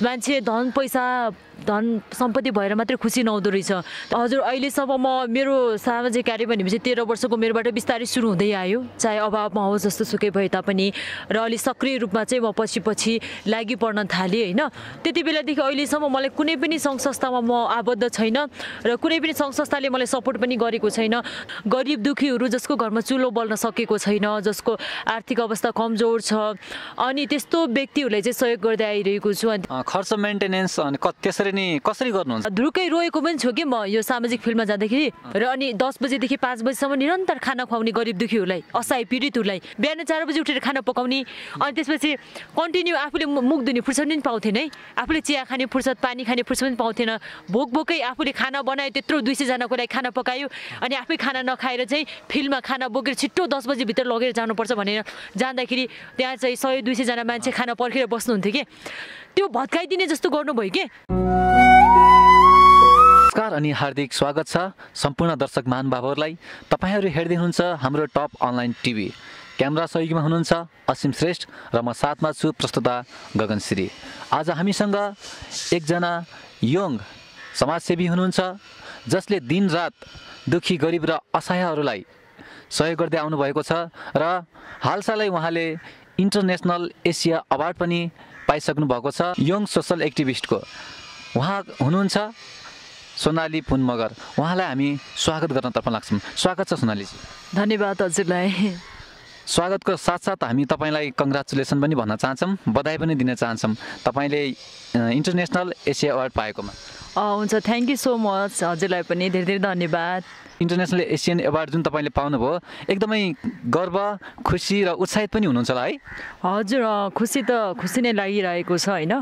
मान्छे धन पैसा धन सम्पत्ति भएर मात्रै खुसी नहुँदो रहेछ। हजुर अहिलेसम्म म मेरो सामाजिक कार्य भनेपछि 13 वर्षको मेरोबाट बिस्तारै सुरु हुँदै आयो, चाहे अभावमा होस् जस्तो सुकै भए तापनि, र अलि सक्रिय रूपमा चाहिँ म पछि लागि पर्न थालेँ होइन। त्यति बेलादेखि अहिलेसम्म मलाई कुनै पनि सङ्घ संस्थामा म आबद्ध छैन र कुनै पनि सङ्घ संस्थाले मलाई सपोर्ट पनि गरेको छैन। गरिब दुखीहरू जसको घरमा चुलो बल्न सकेको छैन, जसको आर्थिक अवस्था कमजोर छ, अनि त्यस्तो व्यक्तिहरूलाई चाहिँ सहयोग गर्दै आइरहेको छु। खर्च मेन्टेनेन्स अनि त्यसरी नै कसरी गर्नुहुन्छ? धुर्कै रोएको पनि छु कि म यो सामाजिक फिल्डमा जाँदाखेरि, र अनि 10 बजेदेखि 5 बजीसम्म निरन्तर खाना खुवाउने गरिब दुखीहरूलाई, असहाय पीडितहरूलाई बिहान 4 बजी उठेर खाना पकाउने, अनि त्यसपछि कन्टिन्यू आफूले मुख धुने फुर्सद पनि पाउँथेन है, आफूले चिया खाने फुर्सद, पानी खाने फुर्सद पनि पाउँथेन। भोकै आफूले खाना बनायो, त्यत्रो 200 जनाको लागि खाना पकायो, अनि आफै खाना नखाएर चाहिँ फिल्डमा खाना बोकेर छिट्टो 10 बजीभित्र लगेर जानुपर्छ भनेर जाँदाखेरि त्यहाँ चाहिँ 100-200 जना मान्छे खाना पर्खेर बस्नुहुन्थ्यो कि त्यो भत्काइदिने जस्तो गर्नुभयो कि। नमस्कार अनि हार्दिक स्वागत छ सम्पूर्ण दर्शक महानुभावहरूलाई। तपाईहरू हेर्दै हुनुहुन्छ हाम्रो टप अनलाइन टिभी। क्यामेरा सहयोगीमा हुनुहुन्छ असीम श्रेष्ठ र म साथमा छु प्रस्तुता गगन श्री। आज हामीसँग एकजना यङ समाजसेवी हुनुहुन्छ जसले दिनरात दुखी गरिब र असहायहरूलाई सहयोग गर्दै आउनुभएको छ र हालसालै उहाँले इन्टरनेसनल एसिया अवार्ड पनि पाइसक्नु भएको छ। यङ सोसल एक्टिभिस्टको उहाँ हुनुहुन्छ सोनाली पुन मगर। उहाँलाई हामी स्वागत गर्नतर्फ लाग्छौँ। स्वागत छ सोनालीजी। धन्यवाद हजुरलाई। स्वागतको साथसाथ हामी तपाईँलाई कङ्ग्रेचुलेसन पनि भन्न चाहन्छौँ, बधाई पनि दिन चाहन्छौँ तपाईँले इन्टरनेसनल एसिया अवार्ड पाएकोमा। हुन्छ, थ्याङ्क यू सो मच। हजुरलाई पनि धेरै धेरै धन्यवाद। इन्टरनेसनल एसियन अवार्ड जुन तपाईँले पाउनुभयो एकदमै गर्व, खुसी र उत्साहित पनि हुनुहुन्छ होला है? हजुर, खुसी नै लागिरहेको छ होइन।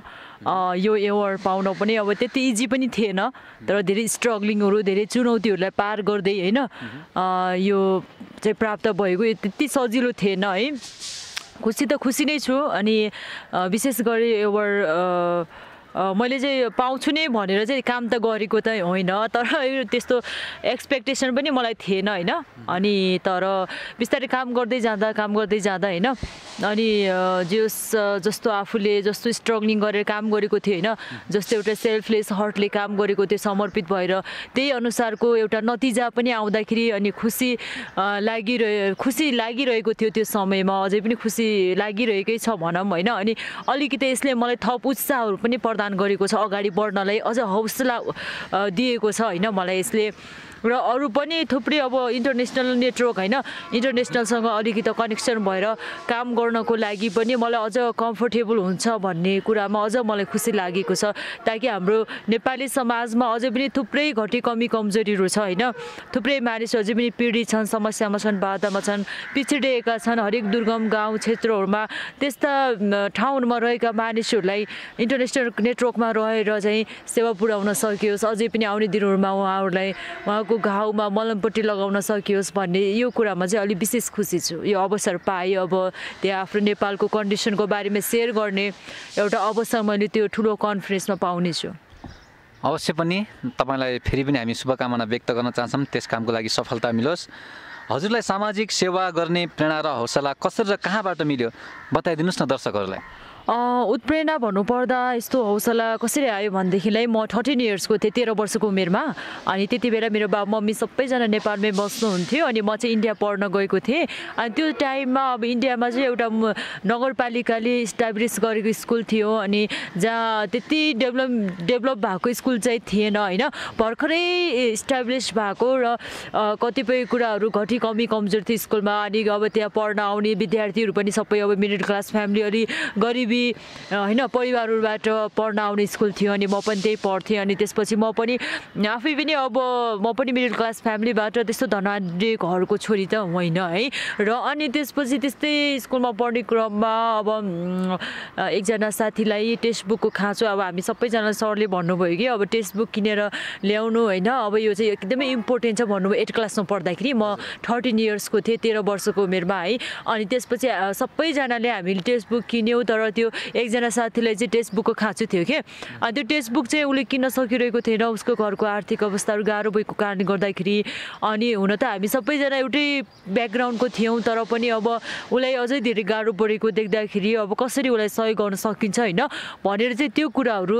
यो अवार्ड पाउन पनि अब त्यति इजी पनि थिएन, तर धेरै स्ट्रगलिङहरू, धेरै चुनौतीहरूलाई पार गर्दै होइन यो चाहिँ प्राप्त भएको त्यति सजिलो थिएन है। खुसी नै छु। अनि विशेष गरी अवार्ड मैले चाहिँ पाउँछु नै भनेर चाहिँ काम त गरेको त होइन, तर त्यस्तो एक्सपेक्टेसन पनि मलाई थिएन होइन। अनि तर बिस्तारै काम गर्दै जाँदा होइन, अनि जस्तो आफूले जस्तो स्ट्रगलिङ गरेर काम गरेको थियो होइन, जस्तो एउटा सेल्फलेस हार्टले काम गरेको थियो समर्पित भएर, त्यही अनुसारको एउटा नतिजा पनि आउँदाखेरि अनि खुसी लागिरहेको थियो। त्यो समयमा अझै पनि खुसी लागिरहेकै छ भनौँ होइन। अनि अलिकति यसले मलाई थप उत्साहहरू पनि प्रदान गरेको छ, अगाडि बढ्नलाई अझ हौसला दिएको छ होइन मलाई यसले। र अरू पनि थुप्रै अब इन्टरनेसनल नेटवर्क होइन, इन्टरनेसनलसँग अलिकति कनेक्सन भएर काम गर्नको लागि पनि मलाई अझ कम्फर्टेबल हुन्छ भन्ने कुरामा अझ मलाई खुसी लागेको छ। ताकि हाम्रो नेपाली समाजमा अझै पनि थुप्रै घटी कमी कमजोरीहरू छ होइन। थुप्रै मानिसहरू अझै पनि पीडित छन्, समस्यामा छन्, बाधामा छन्, पिछडिएका छन्। हरेक दुर्गम गाउँ क्षेत्रहरूमा त्यस्ता ठाउँमा रहेका मानिसहरूलाई इन्टरनेसनल नेटवर्कमा रहेर चाहिँ सेवा पुर्याउन सकियोस्, अझै पनि आउने दिनहरूमा उहाँको घाउमा मलमपट्टि लगाउन सकियोस् भन्ने यो कुरामा चाहिँ अलिक विशेष खुसी छु। यो अवसर पाएँ, अब त्यहाँ आफ्नो नेपालको कन्डिसनको बारेमा सेयर गर्ने एउटा अवसर मैले त्यो ठुलो कन्फरेन्समा पाउनेछु। अवश्य पनि तपाईँलाई फेरि पनि हामी शुभकामना व्यक्त गर्न चाहन्छौँ, त्यस कामको लागि सफलता मिलोस्। हजुरलाई सामाजिक सेवा गर्ने प्रेरणा र हौसला कसरी र कहाँबाट मिल्यो बताइदिनुहोस् न दर्शकहरूलाई। उत्प्रेरणा भन्नुपर्दा यस्तो हौसला कसरी आयो भनेदेखिलाई म 13 इयर्सको थिएँ, 13 वर्षको उमेरमा। अनि त्यति बेला मेरो बाबा मम्मी सबैजना नेपालमै बस्नुहुन्थ्यो, अनि म चाहिँ इन्डिया पढ्न गएको थिएँ। अनि त्यो टाइममा अब इन्डियामा चाहिँ एउटा नगरपालिकाले इस्टाब्लिस गरेको स्कुल थियो, अनि जहाँ त्यति डेभलप भएको स्कुल चाहिँ थिएन होइन। भर्खरै इस्टाब्लिस भएको र कतिपय कुराहरू घटी कमी कमजोर थियो स्कुलमा। अनि अब त्यहाँ पढ्न आउने विद्यार्थीहरू पनि सबै अब मिडल क्लास फ्यामिली, अलि गरिबी होइन परिवारहरूबाट पढ्न आउने स्कुल थियो, अनि म पनि त्यही पढ्थेँ। अनि त्यसपछि म पनि आफै पनि अब म पनि मिडल क्लास फ्यामिलीबाट त्यस्तो धनाढ्य घरको छोरी त होइन है। र अनि त्यसपछि त्यस्तै स्कुलमा पढ्ने क्रममा अब एकजना साथीलाई टेक्स्ट बुकको खाँचो, अब हामी सबैजना सरले भन्नुभयो कि अब टेक्स्ट बुक किनेर ल्याउनु होइन, अब यो चाहिँ एकदमै इम्पोर्टेन्ट छ भन्नुभयो। 8 क्लासमा पढ्दाखेरि म 13 इयर्सको थिएँ, 13 वर्षको उमेरमा है। अनि त्यसपछि सबैजनाले हामीले टेक्स्ट बुक किन्यौँ, तर त्यो थियो एकजना साथीलाई चाहिँ टेक्स्ट बुकको खाँचो थियो कि अनि त्यो टेक्स्ट बुक चाहिँ उसले किन्न सकिरहेको थिएन उसको घरको आर्थिक अवस्थाहरू गाह्रो भएको कारणले गर्दाखेरि अनि हुन त हामी सबैजना एउटै ब्याकग्राउन्डको थियौँ तर पनि अब उसलाई अझै धेरै गाह्रो परेको देख्दाखेरि अब कसरी उसलाई सहयोग गर्न सकिन्छ होइन भनेर चाहिँ त्यो कुराहरू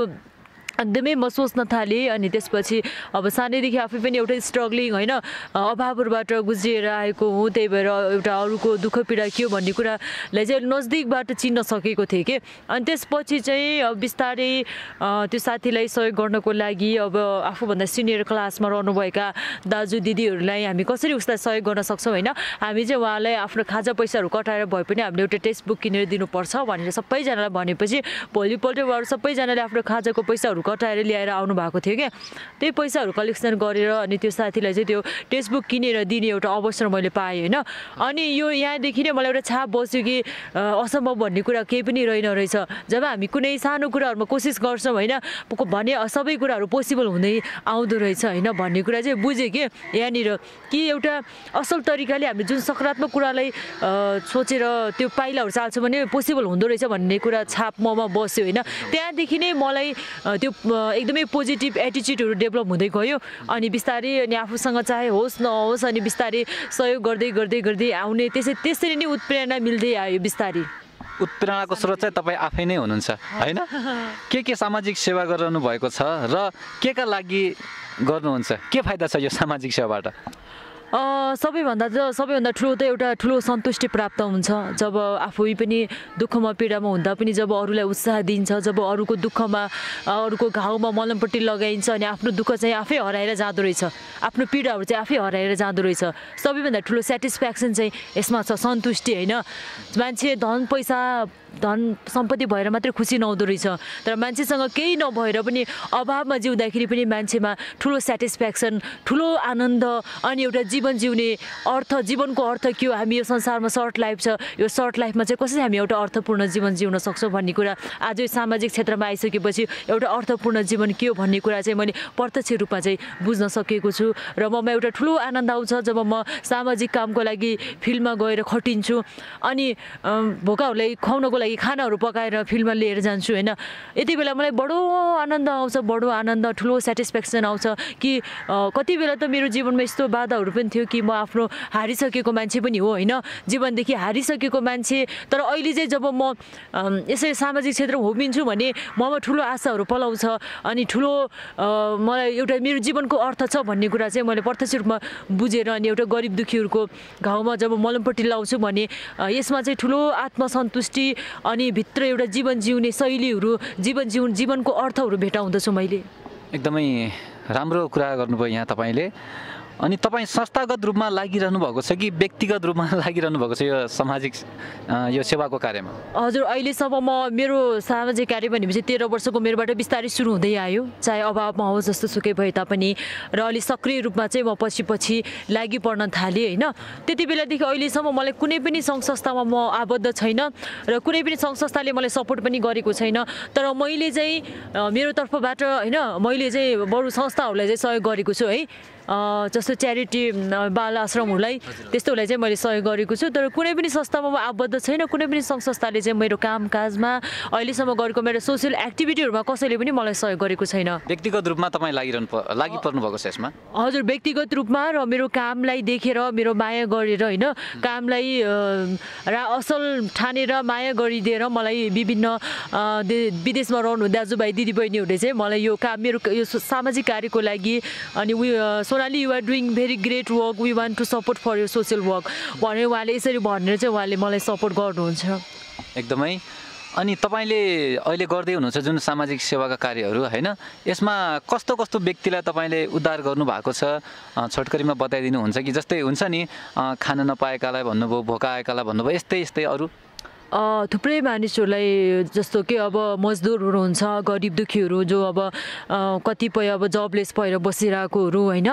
एकदमै म सोच्न थालेँ अनि त्यसपछि अब सानैदेखि आफै पनि एउटै स्ट्रगलिङ होइन अभावहरूबाट गुज्रिएर आएको हुँ त्यही भएर एउटा अरूको दुःख पीडा के हो भन्ने कुरालाई चाहिँ नजदिकबाट चिन्न सकेको थिएँ कि अनि त्यसपछि चाहिँ अब बिस्तारै त्यो साथीलाई सहयोग गर्नको लागि अब आफूभन्दा सिनियर क्लासमा रहनुभएका दाजु दिदीहरूलाई हामी कसरी उसलाई सहयोग गर्न सक्छौँ होइन हामी चाहिँ उहाँलाई आफ्नो खाजा पैसाहरू कटाएर भए पनि हामीले एउटा टेक्स्ट बुक किनेर दिनुपर्छ भनेर सबैजनालाई भनेपछि भोलिपल्ट उहाँहरू सबैजनाले आफ्नो खाजाको पैसाहरू कटाएर ल्याएर आउनु भएको थियो क्या त्यही पैसाहरू कलेक्सन गरेर अनि त्यो साथीलाई चाहिँ त्यो टेक्स्ट बुक किनेर दिने एउटा अवसर मैले पाएँ होइन अनि यो यहाँदेखि नै मलाई एउटा छाप बस्यो कि असम्भव भन्ने कुरा केही पनि रहेन रहेछ जब हामी कुनै सानो कुराहरूमा कोसिस गर्छौँ होइन भने सबै कुराहरू पोसिबल हुँदै आउँदो रहेछ होइन भन्ने कुरा चाहिँ बुझेँ कि यहाँनिर कि एउटा असल तरिकाले हामीले जुन सकारात्मक कुरालाई सोचेर त्यो पाइलाहरू चाल्छौँ भने पोसिबल हुँदो रहेछ भन्ने कुरा छाप ममा बस्यो होइन त्यहाँदेखि नै मलाई त्यो एकदमै पोजिटिभ एटिच्युडहरू डेभलप हुँदै गयो अनि बिस्तारै अनि आफूसँग चाहे होस् नहोस् अनि बिस्तारै सहयोग गर्दै गर्दै गर्दै आउने त्यसरी नै उत्प्रेरणा मिल्दै आयो बिस्तारै उत्प्रेरणाको स्रोत चाहिँ तपाईँ आफै नै हुनुहुन्छ होइन के सामाजिक सेवा गरिरहनु भएको छ र के का लागि गर्नुहुन्छ के फाइदा छ यो सामाजिक सेवाबाट सबैभन्दा ठुलो त एउटा ठुलो सन्तुष्टि प्राप्त हुन्छ जब आफै पनि दुःखमा पीडामा हुँदा पनि जब अरूलाई उत्साह दिन्छ जब अरूको दुःखमा अरूको घाउमा मलमपट्टि लगाइन्छ अनि आफ्नो दुःख चाहिँ आफै हराएर जाँदो रहेछ आफ्नो पीडाहरू चाहिँ आफै हराएर जाँदो रहेछ सबैभन्दा ठुलो सेटिस्फ्याक्सन चाहिँ यसमा छ सन्तुष्टि होइन मान्छे धन सम्पत्ति भएर मात्रै खुसी नहुँदो रहेछ तर मान्छेसँग केही नभएर पनि अभावमा जिउँदाखेरि पनि मान्छेमा ठुलो सेटिस्फ्याक्सन ठुलो आनन्द अनि एउटा जीवन जिउने अर्थ जीवनको अर्थ के हो हामी यो संसारमा सर्ट लाइफ छ यो सर्ट लाइफमा चाहिँ कसरी हामी एउटा अर्थपूर्ण जीवन जिउन सक्छौँ भन्ने कुरा आज यो सामाजिक क्षेत्रमा आइसकेपछि एउटा अर्थपूर्ण जीवन के हो भन्ने कुरा चाहिँ मैले प्रत्यक्ष रूपमा चाहिँ बुझ्न सकेको छु र ममा एउटा ठुलो आनन्द आउँछ जब म सामाजिक कामको लागि फिल्डमा गएर खटिन्छु अनि भोकाहरूलाई खुवाउनको लागि खानाहरू पकाएर फिल्डमा लिएर जान्छु होइन यति बेला मलाई बडो आनन्द आउँछ बडो आनन्द ठुलो सेटिस्फ्याक्सन आउँछ कि कति बेला त मेरो जीवनमा यस्तो बाधाहरू पनि थियो कि म आफ्नो हारिसकेको मान्छे पनि हो होइन जीवनदेखि हारिसकेको मान्छे तर अहिले चाहिँ जब म यसरी सामाजिक क्षेत्रमा होमिन्छु भने ममा ठुलो आशाहरू पलाउँछ अनि ठुलो मलाई एउटा मेरो जीवनको अर्थ छ भन्ने कुरा चाहिँ मैले प्रत्यक्ष रूपमा बुझेर अनि एउटा गरिब दुखीहरूको घाउमा जब मलमपट्टि लाउँछु भने यसमा चाहिँ ठुलो आत्मसन्तुष्टि अनि भित्र एउटा जीवन जिउने शैलीहरू जीवनको अर्थहरू भेटाउँदछु मैले एकदमै राम्रो कुरा गर्नुभयो यहाँ तपाईँले अनि तपाईँ संस्थागत रूपमा लागिरहनु भएको छ कि व्यक्तिगत रूपमा लागिरहनु भएको छ यो सामाजिक यो सेवाको कार्यमा हजुर अहिलेसम्म मेरो सामाजिक कार्य भनेपछि 13 वर्षको मेरोबाट बिस्तारै सुरु हुँदै आयो चाहे अभावमा होस् जस्तो सुकै भए तापनि र अलि सक्रिय रूपमा चाहिँ म पछि लागि पर्न थालेँ होइन त्यति बेलादेखि अहिलेसम्म मलाई कुनै पनि सङ्घ संस्थामा म आबद्ध छैन र कुनै पनि सङ्घ संस्थाले मलाई सपोर्ट पनि गरेको छैन तर मैले चाहिँ मेरो तर्फबाट होइन मैले चाहिँ बरु संस्थाहरूलाई चाहिँ सहयोग गरेको छु है जस्तो च्यारिटी बाल आश्रमहरूलाई त्यस्तोहरूलाई चाहिँ मैले सहयोग गरेको छु तर कुनै पनि संस्थामा म आबद्ध छैन कुनै पनि सङ्घ संस्थाले चाहिँ मेरो कामकाजमा अहिलेसम्म गरेको मेरो सोसियल एक्टिभिटीहरूमा कसैले पनि मलाई सहयोग गरेको छैन व्यक्तिगत रूपमा तपाईँ लागि पर्नु भएको छ यसमा हजुर व्यक्तिगत रूपमा र मेरो कामलाई देखेर मेरो माया गरेर होइन कामलाई असल ठानेर माया गरिदिएर मलाई विभिन्न विदेशमा रहनु दाजुभाइ दिदीबहिनीहरूले चाहिँ मलाई यो काम मेरो यो सामाजिक कार्यको लागि अनि Sonali you are doing very great work we want to support for यो सोसियल वर्क भनेर उहाँले यसरी भनेर चाहिँ उहाँले मलाई सपोर्ट गर्नुहुन्छ एकदमै अनि तपाईँले अहिले गर्दै हुनुहुन्छ जुन सामाजिक सेवाका कार्यहरू होइन यसमा कस्तो कस्तो व्यक्तिलाई तपाईँले उद्धार गर्नुभएको छ छोटकरीमा बताइदिनुहुन्छ कि जस्तै हुन्छ नि खान नपाएकालाई भन्नुभयो भोका आएकालाई भन्नुभयो यस्तै अरू थुप्रै मानिसहरूलाई जस्तो कि अब मजदुरहरू हुन्छ गरिब दुखीहरू जो अब कतिपय अब जबलेस भएर बसिरहेकोहरू होइन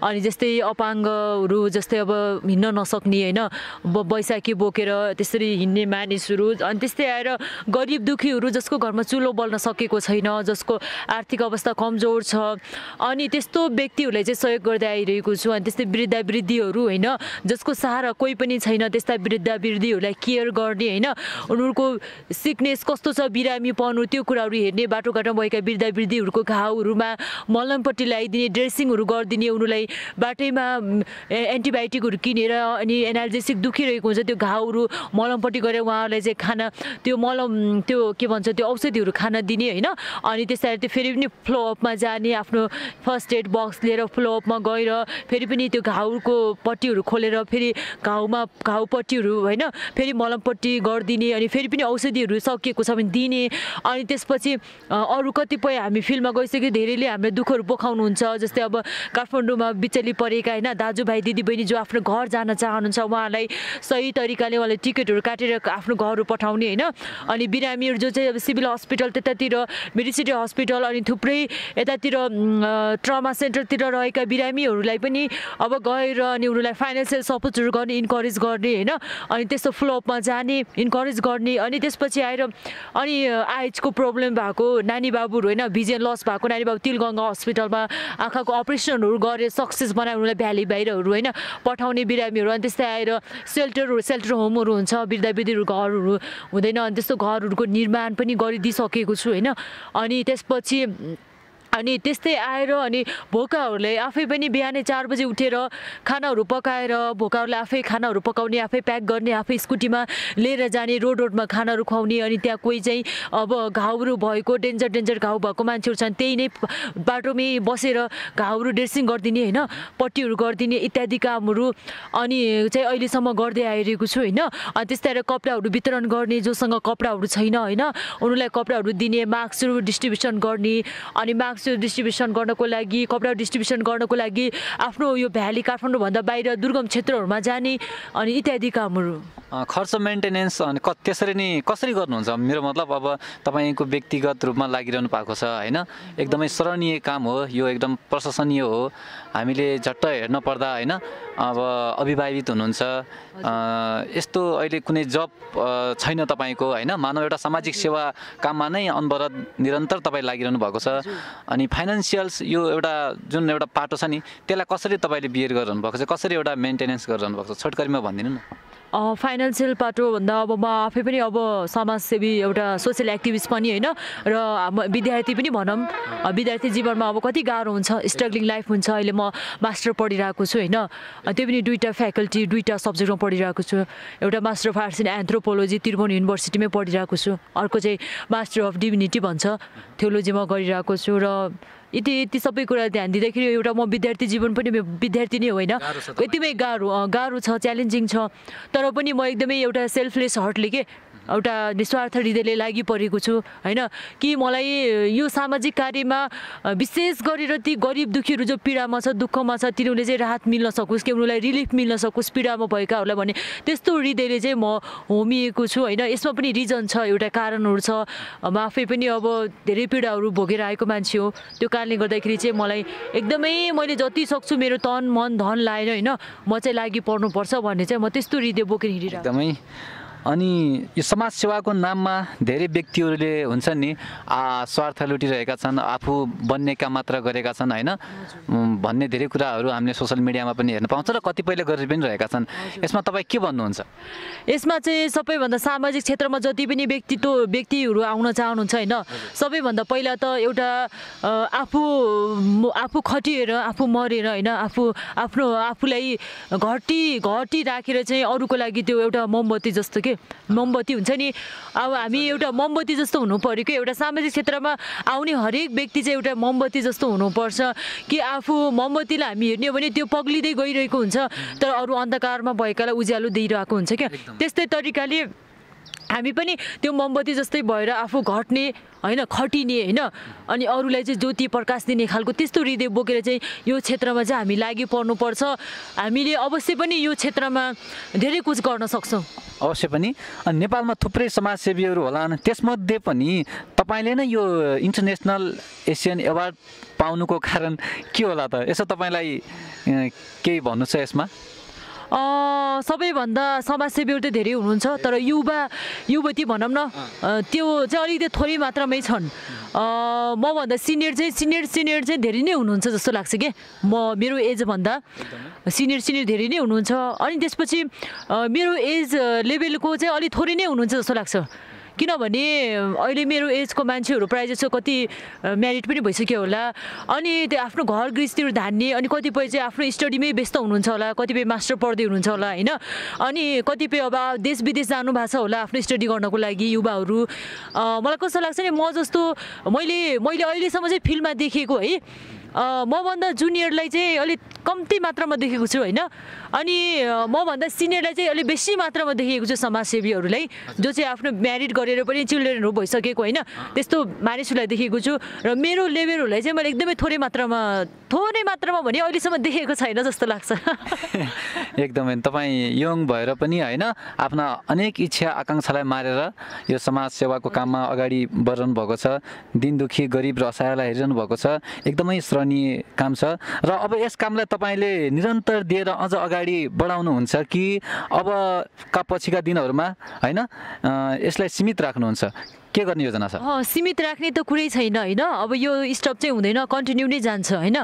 अनि जस्तै अपाङ्गहरू जस्तै अब हिँड्न नसक्ने होइन बैशाखी बोकेर त्यसरी हिँड्ने मानिसहरू अनि त्यस्तै आएर गरिब दुखीहरू जसको घरमा चुलो बल्न सकेको छैन जसको आर्थिक अवस्था कमजोर छ अनि त्यस्तो व्यक्तिहरूलाई चाहिँ सहयोग गर्दै आइरहेको छु अनि त्यस्तै वृद्धा वृद्धिहरू होइन जसको सहारा कोही पनि छैन त्यस्ता वृद्धा वृद्धिहरूलाई केयर गर्ने होइन उनीहरूको सिकनेस कस्तो छ, बिरामी पर्नु, त्यो कुराहरू हेर्ने, बाटोघाटोमा भएका वृद्धावृद्धीहरूको घाउहरूमा मलमपट्टि लगाइदिने, ड्रेसिङहरू गरिदिने, उनीहरूलाई बाटैमा एन्टिबायोटिकहरू किनेर अनि एनाल्जेसिक दुखिरहेको हुन्छ त्यो घाउहरू मलमपट्टि गरेर उहाँहरूलाई चाहिँ खाना त्यो मलम त्यो के भन्छ त्यो औषधिहरू खान दिने होइन। अनि त्यसरी त्यो फेरि पनि फ्लोअपमा जाने, आफ्नो फर्स्ट एड बक्स लिएर फ्लोअपमा गएर फेरि पनि त्यो घाउको पट्टीहरू खोलेर फेरि घाउ पट्टीहरू होइन फेरि मलमपट्टि गरिदिने, अनि फेरि पनि औषधिहरू सकिएको छ भने दिने। अनि त्यसपछि अरू कतिपय हामी फिल्डमा गइसक्यो, धेरैले हामीलाई दुःखहरू पोखाउनुहुन्छ। जस्तै अब काठमाडौँमा बिचली परेका होइन दाजुभाइ दिदीबहिनी जो आफ्नो घर जान चाहनुहुन्छ, उहाँलाई सही तरिकाले उहाँलाई टिकटहरू काटेर आफ्नो घरहरू पठाउने होइन। अनि बिरामीहरू जो चाहिँ अब सिभिल हस्पिटल त्यतातिर, मेडिसिटी हस्पिटल अनि थुप्रै यतातिर ट्रमा सेन्टरतिर रहेका बिरामीहरूलाई पनि अब गएर अनि उनीहरूलाई फाइनेन्सियल सपोर्टहरू गर्ने, इन्करेज गर्ने होइन। अनि त्यस्तो फ्लोअपमा जाने, इन्करेज गर्ने। अनि त्यसपछि आएर अनि आइजको प्रब्लम भएको नानी बाबुहरू होइन, भिजन लस भएको नानी बाबु तिलगङ्गा हस्पिटलमा आँखाको अपरेसनहरू गरेर सक्सेस बनाएर उनीहरूलाई भ्याली बाहिरहरू होइन पठाउने बिरामीहरू। अनि त्यस्तै आएर सेल्टर होमहरू हुन्छ, वृद्धावृद्धीहरू घरहरू हुँदैन, अनि त्यस्तो घरहरूको निर्माण पनि गरिदिइसकेको छु होइन। अनि त्यसपछि अनि त्यस्तै आएर अनि भोकाहरूलाई आफै पनि बिहानै 4 बजे उठेर खानाहरू पकाएर भोकाहरूलाई आफै खानाहरू पकाउने, आफै प्याक गर्ने, आफै स्कुटीमा लिएर जाने, रोडमा खानाहरू खुवाउने। अनि त्यहाँ कोही चाहिँ अब घाउहरू भएको डेन्जर घाउ भएको मान्छेहरू छन्, त्यही नै बाटोमै बसेर घाउहरू ड्रेसिङ गरिदिने होइन, पट्टीहरू गरिदिने इत्यादि कामहरू अनि चाहिँ अहिलेसम्म गर्दै आइरहेको छु होइन। अनि त्यस्तै कपडाहरू वितरण गर्ने, जोसँग कपडाहरू छैन होइन उनीहरूलाई कपडाहरू दिने, मास्कहरू डिस्ट्रिब्युसन गर्ने। अनि मास्क डिस्ट्रिब्युसन गर्नको लागि, कपडा डिस्ट्रिब्युसन गर्नको लागि आफ्नो यो भ्याली काठमाडौँभन्दा बाहिर दुर्गम क्षेत्रहरूमा जाने अनि इत्यादि कामहरू। खर्च मेन्टेनेन्स अनि त्यसरी नै कसरी गर्नुहुन्छ? मेरो मतलब अब तपाईँको व्यक्तिगत रूपमा लागिरहनु भएको छ होइन, एकदमै सराहनीय काम हो यो, एकदम प्रशंसनीय हो। हामीले झट्ट हेर्न पर्दा होइन अब अविवाहित हुनुहुन्छ, यस्तो अहिले कुनै जब छैन तपाईँको होइन, मानव एउटा सामाजिक सेवा काममा नै अनवरत निरन्तर तपाईँ लागिरहनु भएको छ। अनि फाइनेन्सियल्स यो एउटा जुन एउटा पाटो छ नि त्यसलाई कसरी तपाईँले बियर गरिरहनु भएको छ, कसरी एउटा मेन्टेनेन्स गरिरहनु भएको छ, छोटकरीमा भनिदिनु न। फाइनेन्सियल पाटो भन्दा अब म आफै पनि अब समाजसेवी एउटा सोसियल एक्टिभिस्ट पनि होइन र विद्यार्थी पनि भनौँ। विद्यार्थी जीवनमा अब कति गाह्रो हुन्छ, स्ट्रगलिङ लाइफ हुन्छ। अहिले म मास्टर पढिरहेको छु होइन, त्यो पनि 2टा फ्याकल्टी 2टा सब्जेक्टमा पढिरहेको छु। एउटा master of arts in anthropology Tribhuvan युनिभर्सिटीमै पढिरहेको छु, अर्को चाहिँ मास्टर अफ डिभिनिटी भन्छ थियोलोजीमा गरिरहेको छु। र यति सबै कुरा ध्यान दिँदाखेरि एउटा म विद्यार्थी जीवन पनि विद्यार्थी नै होइन, यतिमै गाह्रो छ, च्यालेन्जिङ छ। तर पनि म एकदमै एउटा सेल्फलेस हार्टले के एउटा निस्वार्थ हृदयले लागि परेको छु होइन, कि मलाई यो सामाजिक कार्यमा विशेष गरेर ती गरिब दुखीहरू जो पीडामा छ, दुःखमा छ, तिनीहरूले चाहिँ राहत मिल्न सकोस्, कि उनीहरूलाई रिलिफ मिल्न सकोस् पीडामा भएकाहरूलाई भने त्यस्तो हृदयले चाहिँ म होमिएको छु होइन। यसमा पनि रिजन छ, एउटा कारणहरू छ। म आफै पनि अब धेरै पीडाहरू भोगेर आएको मान्छे हो, त्यो कारणले गर्दाखेरि चाहिँ मलाई एकदमै मैले जति सक्छु मेरो तन मन धन लाएर होइन म चाहिँ लागि पर्नुपर्छ भन्ने चाहिँ म त्यस्तो हृदय बोकेर हिँडिरहेको एकदमै। अनि यो समाज सेवाको नाममा धेरै व्यक्तिहरूले हुन्छन् नि स्वार्थ लुटिरहेका छन्, आफू बन्ने काम मात्र गरेका छन् होइन भन्ने धेरै कुराहरू हामीले सोसियल मिडियामा पनि हेर्न पाउँछ र कतिपयले गरि पनि रहेका छन्। यसमा तपाईँ के भन्नुहुन्छ? यसमा चाहिँ सबैभन्दा सामाजिक क्षेत्रमा जति पनि व्यक्तिहरू आउन चाहनुहुन्छ होइन, सबैभन्दा पहिला त एउटा आफू खटिएर आफू मरेर होइन आफूलाई घटी राखेर चाहिँ अरूको लागि त्यो एउटा मोमबत्ती जस्तो के मोमबत्ती हुन्छ नि, अब हामी एउटा मोमबत्ती जस्तो हुनु पर्यो कि एउटा सामाजिक क्षेत्रमा आउने हरेक व्यक्ति चाहिँ एउटा मोमबत्ती जस्तो हुनुपर्छ कि आफू मोमबत्तीलाई हामी हेर्ने हो भने त्यो पग्लिँदै गइरहेको हुन्छ तर अरू अन्धकारमा भएकालाई उज्यालो दिइरहेको हुन्छ क्या। त्यस्तै तरिकाले हामी पनि त्यो मोमबत्ती जस्तै भएर आफू घट्ने होइन खटिने होइन अनि अरूलाई चाहिँ ज्योति प्रकाश दिने खालको त्यस्तो हृदय बोकेर चाहिँ यो क्षेत्रमा चाहिँ हामी लागि पर्नुपर्छ। हामीले अवश्य पनि यो क्षेत्रमा धेरै कुछ गर्न सक्छौँ अवश्य पनि। अनि नेपालमा थुप्रै समाजसेवीहरू होलान्, त्यसमध्ये पनि तपाईँले नै यो इन्टरनेसनल एसियन एवार्ड पाउनुको कारण के होला त? यसो तपाईँलाई केही भन्नु छ यसमा? सबैभन्दा समाजसेवीहरू त धेरै हुनुहुन्छ तर युवती भनौँ न त्यो चाहिँ अलिकति थोरै मात्रामै छन्। मभन्दा सिनियर चाहिँ धेरै नै हुनुहुन्छ जस्तो लाग्छ कि मेरो एजभन्दा सिनियर धेरै नै हुनुहुन्छ। अनि त्यसपछि मेरो एज लेभलको चाहिँ अलिक थोरै नै हुनुहुन्छ जस्तो लाग्छ, किनभने अहिले मेरो एजको मान्छेहरू प्रायः जस्तो कति म्यारिड पनि भइसक्यो होला, अनि त्यो आफ्नो घर गृहस्थीहरू धान्ने, अनि कतिपय चाहिँ आफ्नो स्टडीमै व्यस्त हुनुहुन्छ होला, कतिपय मास्टर पढ्दै हुनुहुन्छ होला होइन, अनि कतिपय अब देश विदेश जानु भएको छ होला आफ्नो स्टडी गर्नको लागि युवाहरू। मलाई कस्तो लाग्छ नि, म जस्तो मैले अहिलेसम्म चाहिँ फिल्डमा देखेको है, मभन्दा जुनियरलाई चाहिँ अलिक कम्ती मात्रामा देखेको छु होइन, अनि मभन्दा सिनियरलाई चाहिँ अलिक बेसी मात्रामा देखेको छु समाजसेवीहरूलाई, जो चाहिँ आफ्नो म्यारिड गरेर पनि चिल्ड्रेनहरू भइसकेको होइन, त्यस्तो मानिसहरूलाई देखेको छु। र मेरो लेभलहरूलाई चाहिँ मैले एकदमै थोरै मात्रामा भने अहिलेसम्म देखेको छैन जस्तो लाग्छ। एकदमै तपाईँ यङ भएर पनि होइन आफ्ना अनेक इच्छा आकाङ्क्षालाई मारेर यो समाज सेवाको काममा अगाडि बढिरहनु भएको छ, दिन दुखी गरिब र असहायलाई हेरिरहनु भएको छ, एकदमै सराहनीय काम छ। र अब यस कामलाई तपाईँले निरन्तर दिएर अझ अगाडि बढाउनुहुन्छ कि अबका पछिका दिनहरूमा होइन यसलाई सीमित राख्नुहुन्छ, के गर्ने योजना छ? सीमित राख्ने त कुरै छैन होइन, अब यो स्टप चाहिँ हुँदैन, कन्टिन्यू नै जान्छ होइन।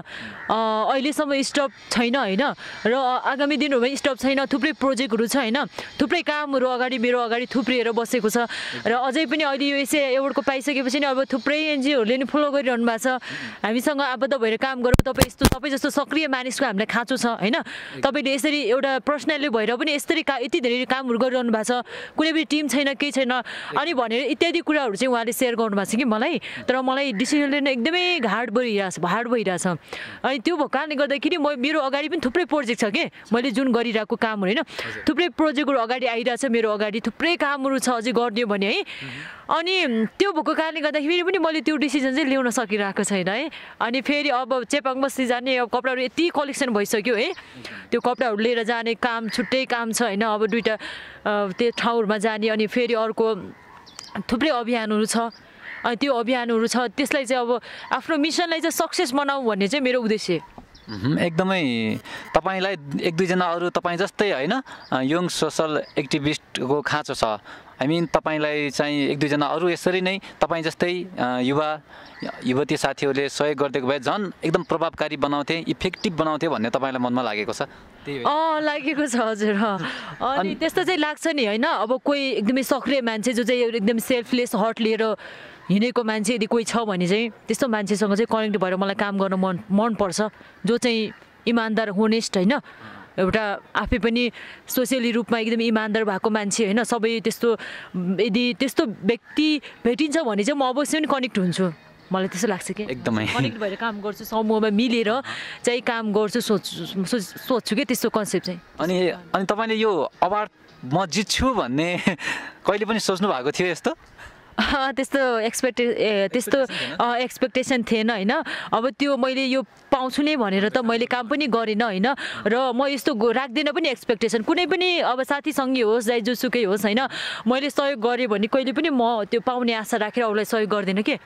अहिलेसम्म स्टप छैन होइन, र आगामी दिनहरूमा स्टप छैन, थुप्रै प्रोजेक्टहरू छ होइन, थुप्रै कामहरू मेरो अगाडि थुप्रिएर बसेको छ। र अझै पनि अहिले यो एसए एवार्डको पाइसकेपछि नि अब थुप्रै एनजिओहरूले नि फलो गरिरहनु भएको छ, हामीसँग आबद्ध भएर काम गरौँ, तपाईँ जस्तो सक्रिय मानिसको हामीलाई खाँचो छ होइन, तपाईँले यसरी एउटा पर्सनली भएर पनि यति धेरै कामहरू गरिरहनु भएको छ, कुनै पनि टिम छैन केही छैन अनि भनेर इत्यादि कुराहरू चाहिँ उहाँले सेयर गर्नुभएको छ कि मलाई, तर मलाई डिसिजन लिन एकदमै हार्ड भइरहेछ। अनि त्यो भएको कारणले गर्दाखेरि मेरो अगाडि पनि थुप्रै प्रोजेक्ट छ कि मैले जुन गरिरहेको कामहरू होइन, थुप्रै प्रोजेक्टहरू अगाडि आइरहेछ मेरो अगाडि, थुप्रै कामहरू छ अझै गर्ने भने है। अनि त्यो भएको कारणले गर्दाखेरि पनि मैले त्यो डिसिजन चाहिँ ल्याउन सकिरहेको छैन है। अनि फेरि अब चेपाङ बस्ती जाने अब कपडाहरू यति कलेक्सन भइसक्यो है, त्यो कपडाहरू लिएर जाने काम छुट्टै काम छ होइन, अब दुइटा त्यो ठाउँहरूमा जाने, अनि फेरि अर्को थुप्रै अभियानहरू छ, अनि त्यो अभियानहरू छ, त्यसलाई चाहिँ अब आफ्नो मिसनलाई चाहिँ सक्सेस बनाऊ भन्ने चाहिँ मेरो उद्देश्य। एकदमै तपाईँलाई एक दुईजना अरू तपाईँ जस्तै होइन यङ सोसल एक्टिभिस्टको खाँचो छ, तपाईँलाई चाहिँ एक दुईजना अरू यसरी नै तपाईँ जस्तै युवती साथीहरूले सहयोग गरिदिएको भए झन् एकदम प्रभावकारी बनाउँथे, इफेक्टिभ बनाउँथे भन्ने तपाईँलाई मनमा लागेको छ? लागेको छ हजुर। अनि त्यस्तो चाहिँ लाग्छ नि होइन, अब कोही एकदमै सक्रिय मान्छे जो चाहिँ एकदम सेल्फलेस हर्ट लिएर हिँडेको मान्छे यदि कोही छ भने चाहिँ त्यस्तो मान्छेसँग चाहिँ कनेक्ट भएर मलाई काम गर्न मनपर्छ, जो चाहिँ इमान्दार होनेस्ट होइन, एउटा आफै पनि सोसियली रूपमा एकदमै इमान्दार भएको मान्छे होइन, सबै त्यस्तो यदि त्यस्तो व्यक्ति भेटिन्छ भने चाहिँ म अवश्य पनि कनेक्ट हुन्छु, मलाई त्यस्तो लाग्छ कि एकदमै कनेक्ट भएर काम गर्छु, समूहमा मिलेर चाहिँ काम गर्छु सोच्छु कि त्यस्तो कन्सेप्ट चाहिँ। अनि तपाईँले यो अवार्ड म जित्छु भन्ने कहिले पनि सोच्नु भएको थियो यस्तो? त्यस्तो एक्सपेक्टेसन थिएन होइन, अब त्यो मैले यो पाउँछु नै भनेर त मैले काम पनि गरिनँ होइन, र म यस्तो राख्दिनँ पनि एक्सपेक्टेसन, कुनै पनि अब साथीसँगै होस् चाहे जोसुकै होस् होइन, मैले सहयोग गरेँ भने कहिले पनि म त्यो पाउने आशा राखेर अरूलाई सहयोग गर्दिनँ कि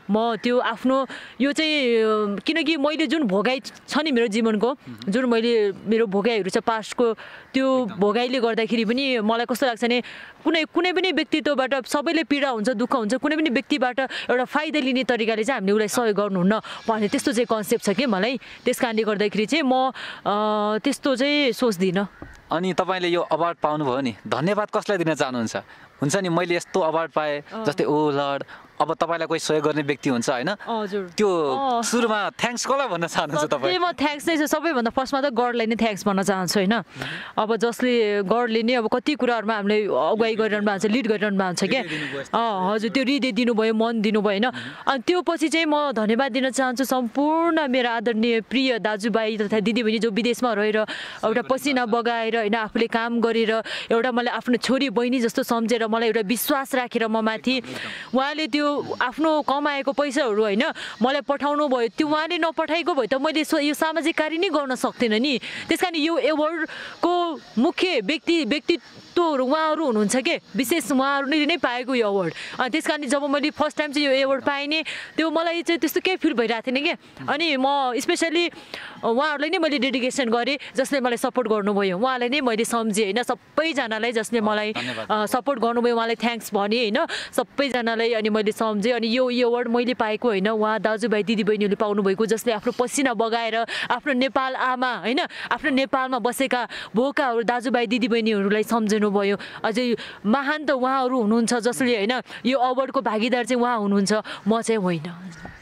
म त्यो आफ्नो यो चाहिँ, किनकि मैले जुन भोगाइ छ नि मेरो जीवनको, जुन मेरो भोगाइहरू छ पास्टको, त्यो भोगाइले गर्दाखेरि पनि मलाई कस्तो लाग्छ भने कुनै पनि व्यक्तित्वबाट सबैले पीडा हुन्छ, दुःख हुन्छ, कुनै पनि व्यक्तिबाट एउटा फाइदा लिने तरिकाले चाहिँ हामीले उसलाई सहयोग गर्नुहुन्न भन्ने त्यस्तो चाहिँ कन्सेप्ट छ कि मलाई, त्यस कारणले गर्दाखेरि चाहिँ म त्यस्तो चाहिँ सोच्दिनँ। अनि तपाईँले यो अवार्ड पाउनुभयो नि, धन्यवाद कसलाई दिन चाहनुहुन्छ? हुन्छ नि मैले यस्तो अवार्ड पाएँ जस्तै ओ लर्ड, अब तपाईँलाई कोही सहयोग गर्ने व्यक्ति हुन्छ होइन, त्यो सुरुमा थ्याङ्क्स कसलाई भन्न चाहनुहुन्छ तपाईँ? म थ्याङ्क्स नै सबैभन्दा फर्स्टमा त गडलाई नै थ्याङ्क्स भन्न चाहन्छु होइन, अब जसले गडले नै अब कति कुराहरूमा हामीलाई अगुवाई गरिरहनु भएको छ, लिड गरिरहनु भएको छ क्या, हजुर त्यो हृदय दिनुभयो, मन दिनुभयो होइन। अनि त्यो पछि चाहिँ म धन्यवाद दिन चाहन्छु सम्पूर्ण मेरो आदरणीय प्रिय दाजुभाइ तथा दिदीबहिनी जो विदेशमा रहेर एउटा पसिना बगाएर होइन, आफूले काम गरेर एउटा मलाई आफ्नो छोरी बहिनी जस्तो सम्झेर मलाई एउटा विश्वास राखेर म माथि उहाँले त्यो आफ्नो कमाएको पैसाहरू होइन मलाई पठाउनु भयो, त्यो उहाँले नपठाएको भए त मैले यो सामाजिक कार्य नै गर्न सक्दिनँ नि। त्यस कारण यो एवार्डको मुख्य व्यक्तित्वहरू उहाँहरू हुनुहुन्छ कि विशेष उहाँहरूले नै पाएको यो अवार्ड। त्यस कारण जब मैले फर्स्ट टाइम चाहिँ यो एवार्ड पाएँ नि, त्यो मलाई चाहिँ त्यस्तो केही फिल भइरहेको थिएन कि, अनि म स्पेसली उहाँहरूलाई नै मैले डेडिकेसन गरेँ जसले मलाई सपोर्ट गर्नुभयो, उहाँलाई नै मैले सम्झेँ होइन, सबैजनालाई जसले मलाई सपोर्ट गर्नुभयो उहाँलाई थ्याङ्क्स भने होइन, सबैजनालाई। अनि मैले सम्झेँ अनि यो अवार्ड मैले पाएको होइन, उहाँ दाजुभाइ दिदीबहिनीहरूले पाउनुभएको, जसले आफ्नो पसिना बगाएर आफ्नो नेपाल आमा होइन, आफ्नो नेपालमा बसेका भोकाहरू दाजुभाइ दिदीबहिनीहरूलाई सम्झिनु भयो। अझै महान त उहाँहरू हुनुहुन्छ जसले होइन यो अवार्डको भागीदार चाहिँ उहाँ हुनुहुन्छ, म चाहिँ होइन।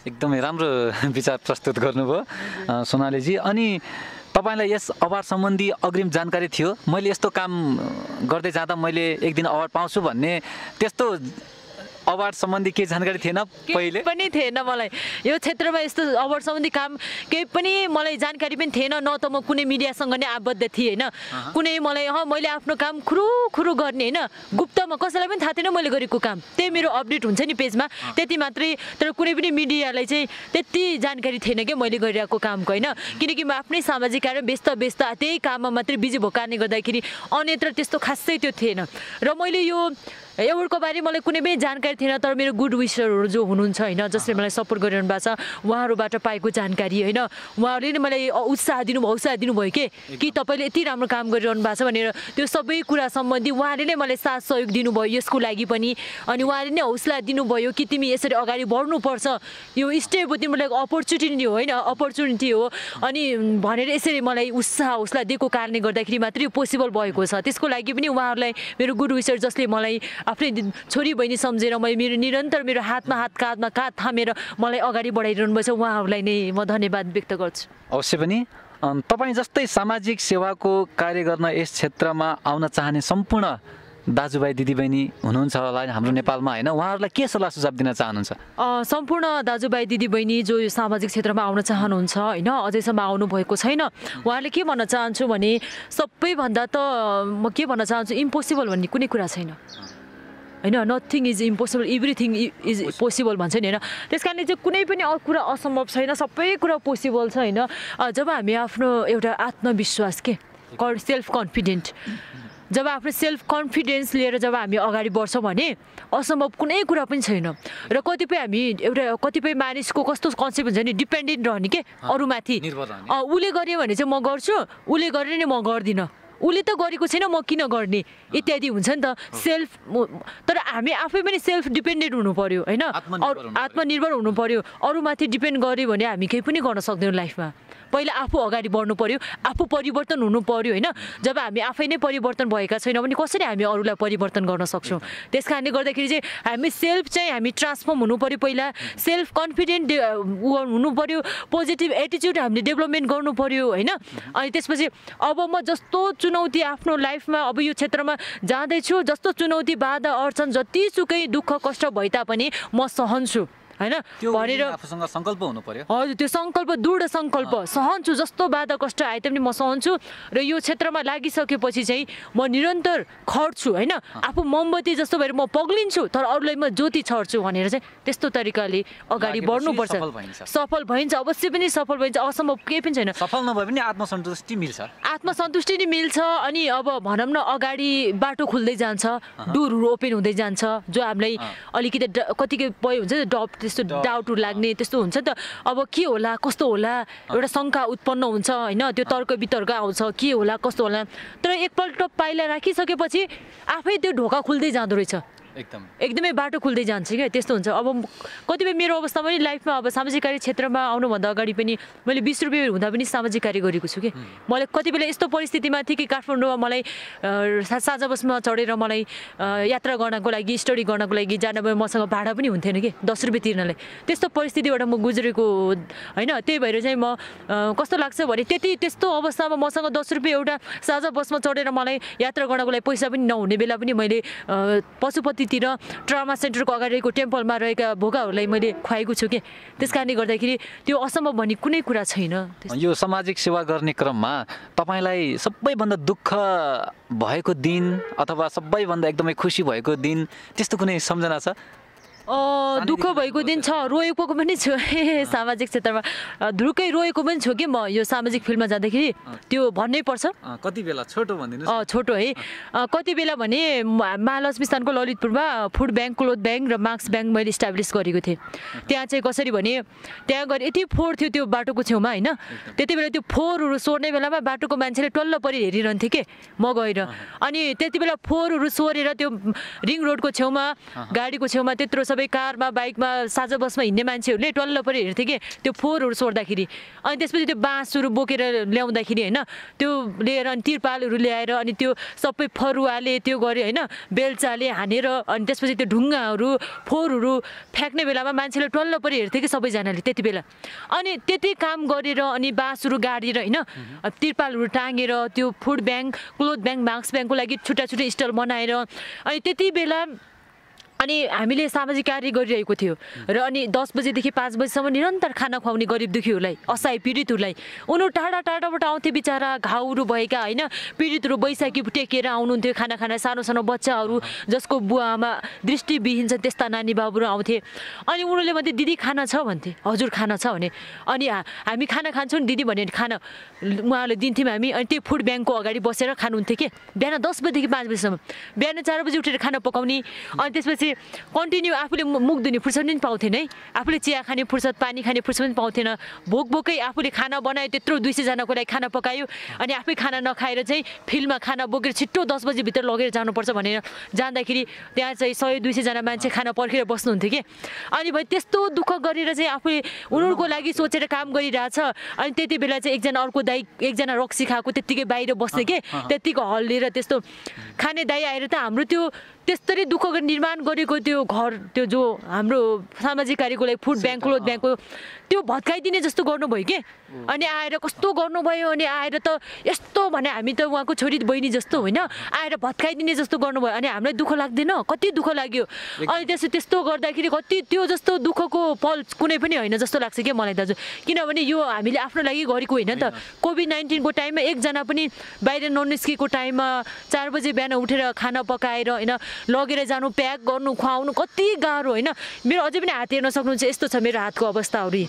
एकदमै राम्रो विचार प्रस्तुत गर्नुभयो सोनालीजी। अनि तपाईँलाई यस अवार्ड सम्बन्धी अग्रिम जानकारी थियो? मैले यस्तो काम गर्दै जाँदा मैले एक दिन अवार्ड पाउँछु भन्ने त्यस्तो अवार्ड सम्बन्धी केही जानकारी थिएन पहिले? पनि थिएन मलाई यो क्षेत्रमा, यस्तो अवार्ड सम्बन्धी काम केही पनि मलाई जानकारी पनि थिएन। न त म कुनै मिडियासँग नै आबद्ध थिएँ होइन, कुनै मैले मैले आफ्नो काम खुरुखुरु गर्ने होइन, गुप्तमा कसैलाई पनि थाहा थिएन मैले गरेको काम। त्यही मेरो अपडेट हुन्छ नि पेजमा, त्यति मात्रै। तर कुनै पनि मिडियालाई चाहिँ त्यति जानकारी थिएन क्या मैले गरिरहेको कामको होइन, किनकि म आफ्नै सामाजिक कार्य व्यस्त त्यही काममा मात्रै बिजी भएको कारणले गर्दाखेरि अन्यत्र त्यस्तो खासै त्यो थिएन। र मैले यो एवार्डको बारे मलाई कुनै पनि जानकारी थिएन। तर मेरो गुड विशरहरू जो हुनुहुन्छ होइन, जसले मलाई सपोर्ट गरिरहनु भएको छ, उहाँहरूबाट पाएको जानकारी होइन, उहाँहरूले नै मलाई उत्साह दिनुभयो कि तपाईँले यति राम्रो काम गरिरहनु भएको छ भनेर। त्यो सबै कुरा सम्बन्धी उहाँले नै मलाई साथ सहयोग दिनुभयो यसको लागि पनि। अनि उहाँले नै हौसला दिनुभयो कि तिमी यसरी अगाडि बढ्नुपर्छ, यो स्टेप हो, तिमीलाई अपर्च्युनिटी हो होइन, अपर्च्युनिटी हो अनि भनेर यसरी मलाई हौसला दिएको कारणले गर्दाखेरि मात्रै पोसिबल भएको छ। त्यसको लागि पनि उहाँहरूलाई मेरो गुड विशर, जसले मलाई आफ्नै छोरी बहिनी सम्झेर मेरो निरन्तर मेरो हातमा काँधमा काँध थामेर मलाई अगाडि बढाइरहनु भएको छ, उहाँहरूलाई नै म धन्यवाद व्यक्त गर्छु। अवश्य पनि तपाईँ जस्तै सामाजिक सेवाको कार्य गर्न यस क्षेत्रमा आउन चाहने सम्पूर्ण दाजुभाइ दिदीबहिनी हुनुहुन्छ होला हाम्रो नेपालमा होइन, उहाँहरूलाई के सल्लाह सुझाव दिन चाहनुहुन्छ? सम्पूर्ण दाजुभाइ दिदीबहिनी जो यो सामाजिक क्षेत्रमा आउन चाहनुहुन्छ होइन, अझैसम्म आउनु भएको छैन, उहाँले के भन्न चाहन्छु भने सबैभन्दा त म के भन्न चाहन्छु, इम्पोसिबल भन्ने कुनै कुरा छैन होइन, nothing is impossible, everything is possible भन्छ नि होइन। त्यस कारणले चाहिँ कुनै पनि कुरा असम्भव छैन, सबै कुरा पोसिबल छ होइन। जब हामी आफ्नो एउटा आत्मविश्वास सेल्फ कन्फिडेन्ट, जब आफ्नो सेल्फ कन्फिडेन्स लिएर जब हामी अगाडि बढ्छौँ भने असम्भव कुनै कुरा पनि छैन। र कतिपय मानिसको कस्तो कन्सेप्ट हुन्छ नि, डिपेन्डेन्ट रहने के अरूमाथि, उसले गर्यो भने चाहिँ म गर्छु, उसले गरेर नै म गर्दिनँ, उसले त गरेको छैन म किन गर्ने इत्यादि हुन्छ नि त। तर हामी आफै पनि सेल्फ डिपेन्डेन्ट हुनु पर्यो होइन, आत्मनिर्भर हुनु पर्यो। अरूमाथि डिपेन्ड गऱ्यो भने हामी केही पनि गर्न सक्दैनौँ लाइफमा। पहिला आफू अगाडि बढ्नु पर्यो, आफू परिवर्तन हुनु पर्यो होइन। जब हामी आफै नै परिवर्तन भएका छैनौँ भने कसरी हामी अरूलाई परिवर्तन गर्न सक्छौँ? त्यस कारणले गर्दाखेरि चाहिँ हामी ट्रान्सफर्म हुनु पर्यो, पहिला सेल्फ कन्फिडेन्ट हुनु पर्यो, पोजिटिभ एटिच्युड हामीले डेभलपमेन्ट गर्नु पर्यो होइन। अनि त्यसपछि अब म जस्तो चुनौती आफ्नो लाइफमा अब यो क्षेत्रमा जाँदैछु, जस्तो चुनौती बाधा अडचन जतिसुकै दुःख कष्ट भए तापनि म सहन्छु होइन भनेर आफूसँग संकल्प हुनु पर्यो। हजुर, त्यो संकल्प, दृढ संकल्प, सहन्छु, जस्तो बाधा कष्ट आए पनि म सहन्छु। र यो क्षेत्रमा लागिसकेपछि चाहिँ म निरन्तर खट्छु होइन, आफू मोमबत्ती जस्तो भएर म पग्लिन्छु तर अरूलाई म ज्योति छर्छु भनेर चाहिँ त्यस्तो तरिकाले अगाडि बढ्नुपर्छ। सफल भइन्छ, अवश्य पनि सफल भइन्छ, असम्भव केही पनि छैन। सफल नभए पनि आत्मसन्तुष्टि मिल्छ, आत्मसन्तुष्टि नै मिल्छ। अनि अब भनौँ न अगाडि बाटो खुल्दै जान्छ, डोरहरू ओपन हुँदै जान्छ, जो हामीलाई अलिकति कतिपय हुन्छ त्यस्तो डाउट लाग्ने त्यस्तो हुन्छ त। अब के होला कस्तो होला एउटा शङ्का उत्पन्न हुन्छ होइन, त्यो तर्क वितर्क आउँछ के होला कस्तो होला। तर एकपल्ट पाइला राखिसकेपछि आफै त्यो ढोका खुल्दै जाँदो रहेछ, एकदमै बाटो खुल्दै जान्छ क्या, त्यस्तो हुन्छ। अब कतिपय मेरो अवस्था पनि लाइफमा अब सामाजिक कार्य क्षेत्रमा आउनुभन्दा अगाडि पनि मैले 20 रुपियाँ हुँदा पनि सामाजिक कार्य गरेको छु कि। मलाई कति बेला यस्तो परिस्थितिमा थिएँ कि काठमाडौँमा मलाई साझा बसमा चढेर मलाई यात्रा गर्नको लागि स्टडी गर्नको लागि जान मसँग भाडा पनि हुन्थेन कि 10 रुपियाँ तिर्नलाई। त्यस्तो परिस्थितिबाट म गुज्रेको होइन। त्यही भएर चाहिँ म कस्तो लाग्छ भने त्यस्तो अवस्थामा मसँग 10 रुपियाँ एउटा साझा बसमा चढेर मलाई यात्रा गर्नको लागि पैसा पनि नहुने बेला पनि मैले पशुपतितिर ट्रमा सेन्टरको अगाडिको टेम्पलमा रहेका भोकाहरूलाई मैले खुवाएको छु कि। त्यस कारणले गर्दाखेरि त्यो असम्भव भन्ने कुनै कुरा छैन। यो सामाजिक सेवा गर्ने क्रममा तपाईँलाई सबैभन्दा दुःख भएको दिन अथवा सबैभन्दा एकदमै खुसी भएको दिन त्यस्तो कुनै सम्झना छ? दुःख भएको दिन छ, रोएको पनि छु सामाजिक क्षेत्रमा, धुर्कै रोएको पनि छु कि म यो सामाजिक फिल्डमा जाँदाखेरि। त्यो भन्नै पर्छ। कति बेला छोटो भनिदिनुहोस्। छोटो है, कति बेला भने महालक्ष्मी स्थानको ललितपुरमा फुड ब्याङ्क, क्लोथ ब्याङ्क र मार्क्स ब्याङ्क मैले इस्टाब्लिस गरेको थिएँ। त्यहाँ चाहिँ कसरी भने त्यहाँ गएर यति फोहोर थियो त्यो बाटोको छेउमा होइन, त्यति बेला त्यो फोहोरहरू सोर्ने बेलामा बाटोको मान्छेले टल्ल परि हेरिरहन्थे कि म गएर। अनि त्यति बेला फोहोरहरू सोरेर त्यो रिङ रोडको छेउमा गाडीको छेउमा त्यत्रो सबै कारमा बाइकमा साझा बसमा हिँड्ने मान्छेहरूले टल्ल परि हेर्थ्यो कि त्यो फोहोरहरू सोर्दाखेरि। अनि त्यसपछि त्यो बाँसहरू बोकेर ल्याउँदाखेरि होइन त्यो लिएर अनि तिरपालहरू ल्याएर अनि त्यो सबै फरुवाले त्यो गऱ्यो होइन, बेल्चाले हानेर अनि त्यसपछि त्यो ढुङ्गाहरू फोहोरहरू फ्याँक्ने बेलामा मान्छेले टल्ल परि हेर्थ्यो कि सबैजनाले त्यति बेला। अनि त्यति काम गरेर अनि बाँसहरू गाडेर होइन, तिरपालहरू टाँगेर त्यो food bank, cloth bank, marks ब्याङ्कको लागि छुट्टा छुट्टै स्टल बनाएर अनि त्यति बेला अनि हामीले सामाजिक कार्य गरिरहेको थियो। र अनि 10 बजेदेखि 5 बजीसम्म निरन्तर खाना खुवाउने गरिब दुखीहरूलाई, असहाय पीडितहरूलाई। उनीहरू टाढा टाढाबाट आउँथे बिचरा, घाउहरू भएका होइन, पीडितहरू बैशाखी टेकेर आउनुहुन्थ्यो खाना खाना, सानो सानो बच्चाहरू जसको बुवा आमा दृष्टिविहीन छन् त्यस्ता नानी बाबुहरू आउँथे। अनि उनीहरूले भन्थे दिदी खाना छ भन्थे, हजुर खाना छ भने। अनि हामी खाना खान्छौँ दिदी भने खाना उहाँहरूले दिन्थ्यौँ हामी। अनि त्यो फुड ब्याङ्कको अगाडि बसेर खानुहुन्थ्यो कि बिहान 10 बजीदेखि 5 बजीसम्म। बिहान 4 बजी उठेर खाना पकाउने अनि त्यसपछि कन्टिन्यू आफूले मुख धुने फुर्सद पनि पाउँथेन है, आफूले चिया खाने फुर्सद, पानी खाने फुर्सद पनि पाउँथेन। भोकै आफूले खाना बनायो, त्यत्रो 200 जनाको लागि खाना पकायो अनि आफै खाना नखाएर चाहिँ फिल्डमा खाना बोकेर छिट्टो 10 बजीभित्र लगेर जानुपर्छ भनेर जाँदाखेरि त्यहाँ चाहिँ 100-200 जना मान्छे खाना पर्खेर बस्नुहुन्थ्यो कि। अनि भाइ त्यस्तो दुःख गरेर चाहिँ आफूले उनीहरूको लागि सोचेर काम गरिरहेछ। अनि त्यति बेला चाहिँ एकजना अर्को दाइ, एकजना रक्सी खाएको त्यत्तिकै बाहिर बस्ने के, त्यत्तिको हल्लिएर त्यस्तो खाने दाइ आएर त हाम्रो त्यो त्यस्तरी दुःख निर्माण गरेको त्यो घर, त्यो जो हाम्रो सामाजिक कार्यको लागि फुड ब्याङ्क, क्लोथ ब्याङ्कको त्यो भत्काइदिने जस्तो गर्नुभयो कि। अनि आएर कस्तो गर्नुभयो, अनि आएर त यस्तो भने हामी त उहाँको छोरी बहिनी जस्तो होइन, आएर भत्काइदिने जस्तो गर्नुभयो। अनि हामीलाई दुःख लाग्दैन, कति दुःख लाग्यो। अनि त्यस्तो गर्दाखेरि कति त्यो जस्तो दुःखको पल कुनै पनि होइन जस्तो लाग्छ क्या मलाई दाजु। किनभने यो हामीले आफ्नो लागि गरेको होइन नि त। कोभिड-19 को टाइममा एकजना पनि बाहिर ननिस्केको टाइममा 4 बजे बिहान उठेर खाना पकाएर होइन लगेर जानु, प्याक गर्नु, खुवाउनु कति गाह्रो होइन। मेरो अझै पनि हात हेर्न सक्नुहुन्छ, यस्तो छ मेरो हातको अवस्थाहरू।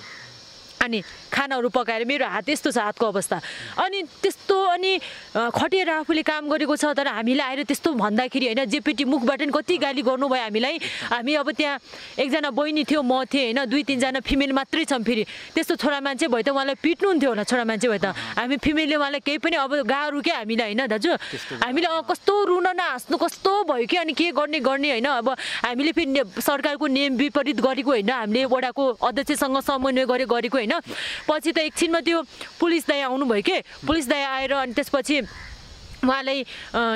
अनि खानाहरू पकाएर मेरो हात यस्तो छ, हातको अवस्था। अनि त्यस्तो अनि खटेर आफूले काम गरेको छ। तर हामीलाई आएर त्यस्तो भन्दाखेरि होइन, जेपेटी मुखबाट नि कति गाली गर्नुभयो हामीलाई। हामी अब त्यहाँ एकजना बहिनी थियो, म थिएँ होइन, 2-3 जना फिमेल मात्रै छौँ। फेरि त्यस्तो छोरा मान्छे भए त उहाँलाई पिट्नुहुन्थ्यो होला, छोरा मान्छे भए त। हामी फिमेलले उहाँलाई केही पनि अब गाह्रो क्या हामीलाई होइन दाजु। हामीले कस्तो रुन न हाँस्नु कस्तो भयो कि। अनि के गर्ने होइन। अब हामीले फेरि सरकारको नियम विपरीत गरेको होइन, हामीले वडाको अध्यक्षसँग समन्वय गरेको होइन। पछि त एकछिनमा त्यो पुलिस दाइ आउनुभयो के, पुलिस दाइ आएर अनि त्यसपछि उहाँलाई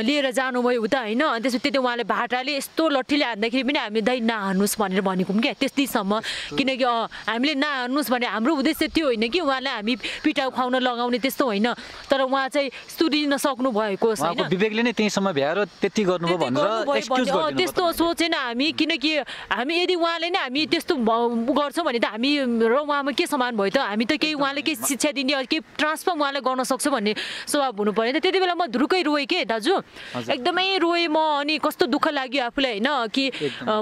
लिएर जानुभयो उता होइन। अनि त्यसपछि त्यो उहाँले भाटाले यस्तो लट्ठीले हान्दाखेरि पनि हामीले दाइ नहान्नुहोस् भनेर भनेको क्या त्यतिसम्म। किनकि हामीले नहान्नुहोस् भने हाम्रो उद्देश्य त्यो होइन कि उहाँलाई हामी पिटाउ खुवाउन लगाउने त्यस्तो होइन। तर उहाँ चाहिँ सुध्रिन सक्नु भएको छैन, विवेकले नै त्यहीसम्म भ्याएर त्यति गर्नुभयो भनेर एक्सक्युज गर्दिनु। त्यस्तो सोचेन हामी। किनकि हामी यदि उहाँले नै हामी त्यस्तो गर्छौँ भने त हामी र उहाँमा के समान भयो त। हामी त केही उहाँले केही शिक्षा दिने, केही ट्रान्सफर्म उहाँले गर्न सक्छ भन्ने स्वभाव हुनु पऱ्यो। त्यति बेला म रोएँ के दाजु, एकदमै रोएँ म। अनि कस्तो दुःख लाग्यो आफूलाई होइन कि